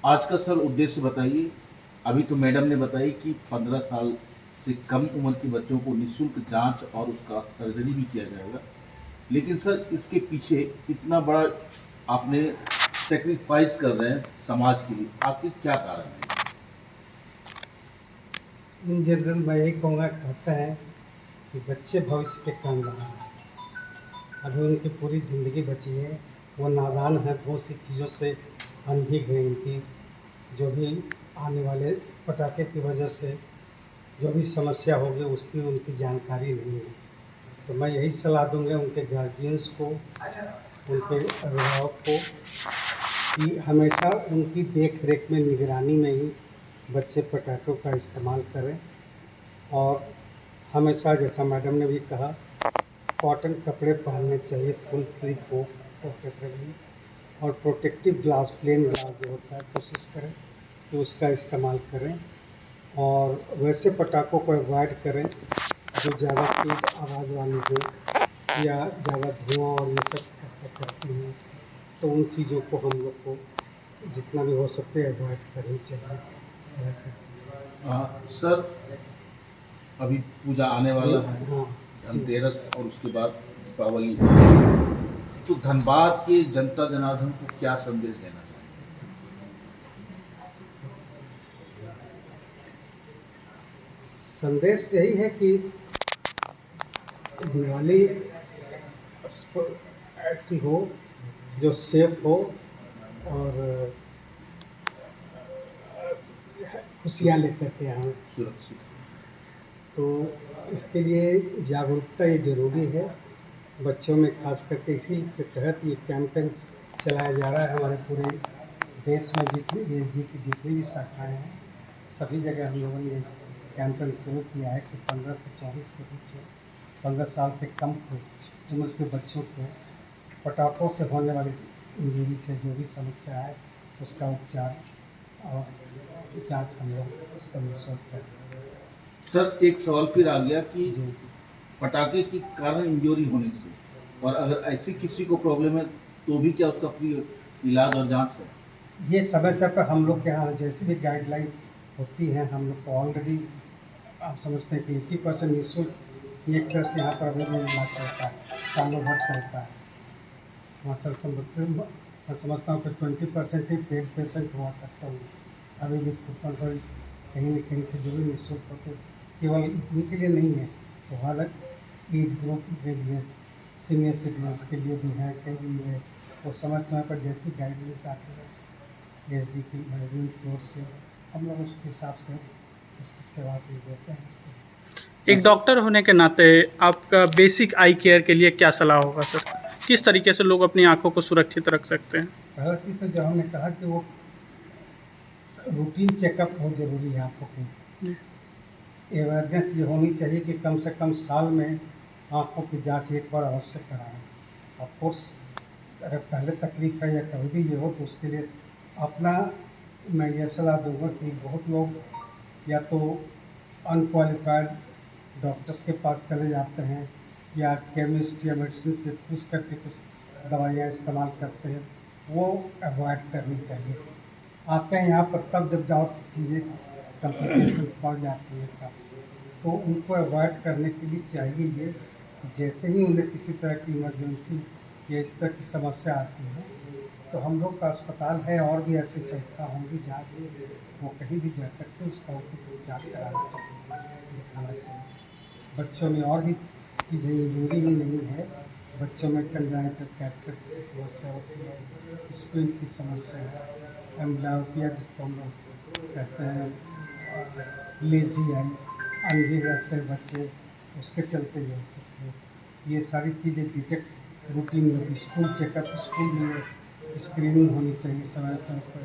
आज का सर उद्देश्य बताइए। अभी तो मैडम ने बताई कि 15 साल से कम उम्र के बच्चों को निःशुल्क जांच और उसका सर्जरी भी किया जाएगा। लेकिन सर इसके पीछे इतना बड़ा आपने सेक्रीफाइस कर रहे हैं समाज के लिए, आखिर क्या कारण है? इन जनरल मैं यही कहूँगा, कहते हैं कि बच्चे भविष्य के कामगार हैं। अभी उनकी पूरी ज़िंदगी बची है, वो नादान हैं, बहुत सी चीज़ों से अनभिज्ञ हैं। इनकी जो भी आने वाले पटाखे की वजह से जो भी समस्या होगी उसकी उनकी जानकारी नहीं है। तो मैं यही सलाह दूँगा उनके गार्जियंस को, उनके अभिभावक को, कि हमेशा उनकी देख रेख में, निगरानी में ही बच्चे पटाखों का इस्तेमाल करें। और हमेशा, जैसा मैडम ने भी कहा, कॉटन कपड़े पहनने चाहिए, फुल स्लीव हो प्रेफरेबली, और प्रोटेक्टिव ग्लास, प्लेन ग्लास जो होता है, कोशिश करें कि उसका इस्तेमाल करें। और वैसे पटाखों को अवॉइड करें जो ज़्यादा तेज़ आवाज़ वाली हो या ज़्यादा धुआं और ये सब करती हैं। तो उन चीज़ों को हम लोग को जितना भी हो सके अवॉइड करनी चाहिए। सर अभी पूजा आने वाला है, हाँ जी। धनतेरस और उसके बाद दीपावली है। तो धनबाद के जनता जनार्दन को क्या संदेश देना चाहिए? संदेश यही है कि दिवाली ऐसी हो जो सेफ हो और खुशियाँ लेकर के आए। सुरक्षित। तो इसके लिए जागरूकता ये ज़रूरी है बच्चों में, खास करके इसी के तहत ये कैंपेन चलाया जा रहा है हमारे पूरे देश में। जितनी एएसजी की जितनी भी शाखाएँ हैं, सभी जगह हम लोगों ने ये कैंपेन शुरू किया है कि 15 से 24 के बीच में, 15 साल से कम उम्र के बच्चों को पटाखों से होने वाली इंजरी से जो भी समस्या है उसका उपचार और जांच हम लोग उसका निःशुल्क करें। सर एक सवाल फिर आ गया कि जी, पटाखे के कारण इंजरी होने से, और अगर ऐसी किसी को प्रॉब्लम है तो भी क्या उसका फ्री इलाज और जांच है? ये समय समय पर हम लोग के यहाँ जैसी भी गाइडलाइन होती है, हम लोग तो ऑलरेडी आप समझते हैं कि 80% निःशुल्क एक तरह से यहाँ पर अभी इलाज चलता है, सालों भर चलता है। वहाँ सर मैं समझता हूँ कि 20% ही पेड पेशेंट हुआ करता हूँ। अभी भी 2% कहीं न कहीं से जो भी निःशुल्क होते, केवल इन्हीं के लिए नहीं है, तो हर एज ग्रुप के लिए, सीनियर सिटीजन्स के लिए भी है, कहीं भी है। तो समय समय पर जैसी गाइडलाइंस आती है एएसजी की मैनेजमेंट की ओर से, हम लोग उसके हिसाब से उसकी सेवा भी देते हैं उसको। एक डॉक्टर होने के नाते आपका बेसिक आई केयर के लिए क्या सलाह होगा सर? किस तरीके से लोग अपनी आँखों को सुरक्षित रख सकते हैं? पहला चीज़ तो जो हमने कहा कि वो रूटीन चेकअप बहुत ज़रूरी है आँखों की। अवेयरनेस ये होनी चाहिए कि कम से कम साल में आँखों की जांच एक बार अवश्य कराएं। ऑफ कोर्स अगर पहले तकलीफ़ है या कभी भी ये हो तो उसके लिए अपना मैं ये सलाह दूँगा कि बहुत लोग या तो अनक्वालिफाइड डॉक्टर्स के पास चले जाते हैं या केमिस्ट या मेडिसिन से पूछ करके कुछ दवाइयाँ इस्तेमाल करते हैं, वो अवॉइड करनी चाहिए। आते हैं यहाँ पर तब जब जाओ चीज़ें कॉम्प्लिकेशन बढ़ जाती है तब, तो उनको अवॉइड करने के लिए चाहिए ये कि जैसे ही उन्हें किसी तरह की इमरजेंसी या इस तरह की समस्या आती है तो हम लोग का अस्पताल है और भी ऐसी संस्था होंगी जहाँ भी वो कहीं भी जा कर के उसका उचित उपचार कराना चाहिए, दिखाना चाहिए। बच्चों में और भी चीज़ें, इंजरी ही नहीं है, बच्चों में कंजाइटल कैटरेक्ट की समस्या होती है, स्क्वीन की समस्या है, एम्ब्लायोपिया जिसको हम लोग कहते हैं, लेजी आई, अंधे रहते हैं बच्चे, उसके चलते ये हो सकती है। ये सारी चीज़ें डिटेक्ट रूटीन में, स्कूल चेकअप, स्कूल में स्क्रीनिंग होनी चाहिए समय समय पर।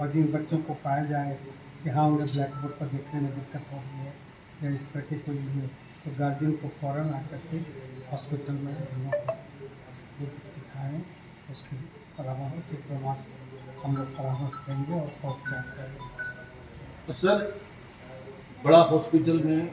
और जिन बच्चों को पाया जाए कि हाँ उन्हें ब्लैक बोर्ड पर देखने में दिक्कत हो रही है या इस तरह की कोई ये, तो गार्जियन को फ़ौरन आकर के हॉस्पिटल में हम लोग दिखाएँ, उसके अलावा उचित परामर्श हम लोग परामर्श देंगे और उसका उपचार करेंगे। तो सर बड़ा हॉस्पिटल में